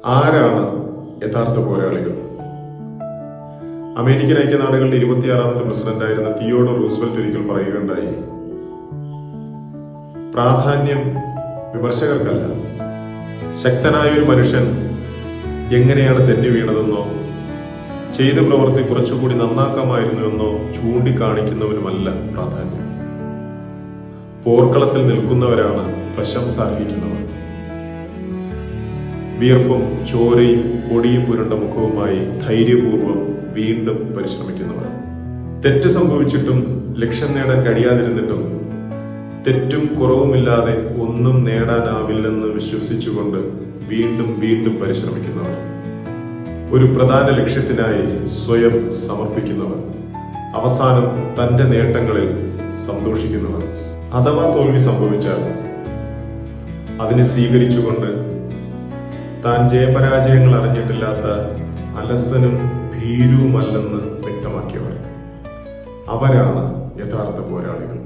ആരാണ് യഥാർത്ഥ പോരാളികൾ? അമേരിക്കൻ ഐക്യനാടുകളുടെ 26ാമത്തെ പ്രസിഡന്റായിരുന്ന തിയോഡോർ റൂസ്വെൽറ്റ് ഒരിക്കൽ പറയുകയുണ്ടായി, പ്രാധാന്യം വിമർശകർക്കല്ല, ശക്തനായ ഒരു മനുഷ്യൻ എങ്ങനെയാണ് തെന്നി വീണതെന്നോ ചെയ്ത പ്രവൃത്തി കുറച്ചുകൂടി നന്നാക്കാമായിരുന്നുവെന്നോ ചൂണ്ടിക്കാണിക്കുന്നവനുമല്ല പ്രാധാന്യം. പോർക്കളത്തിൽ നിൽക്കുന്നവരാണ് പ്രശംസ അർഹിക്കുന്നവർ. വിയർപ്പും ചോരയും പൊടിയും പുരണ്ട മുഖവുമായി ധൈര്യപൂർവ്വം വീണ്ടും പരിശ്രമിക്കുന്നവർ. തെറ്റ് സംഭവിച്ചിട്ടും ലക്ഷ്യം നേടാൻ കഴിയാതിരുന്നിട്ടും തെറ്റും കുറവുമില്ലാതെ ഒന്നും നേടാനാവില്ലെന്ന് വിശ്വസിച്ചുകൊണ്ട് വീണ്ടും വീണ്ടും പരിശ്രമിക്കുന്നവർ. ഒരു പ്രധാന ലക്ഷ്യത്തിനായി സ്വയം സമർപ്പിക്കുന്നവർ. അവസാനം തന്റെ നേട്ടങ്ങളിൽ സന്തോഷിക്കുന്നവർ. അഥവാ തോൽവി സംഭവിച്ചാൽ അതിനെ സ്വീകരിച്ചുകൊണ്ട് താൻ ജയപരാജയങ്ങൾ അറിഞ്ഞിട്ടില്ലാത്ത അലസനും ഭീരുവുമല്ലെന്ന് വ്യക്തമാക്കിയവർ. അവരാണ് യഥാർത്ഥ പോരാളികൾ.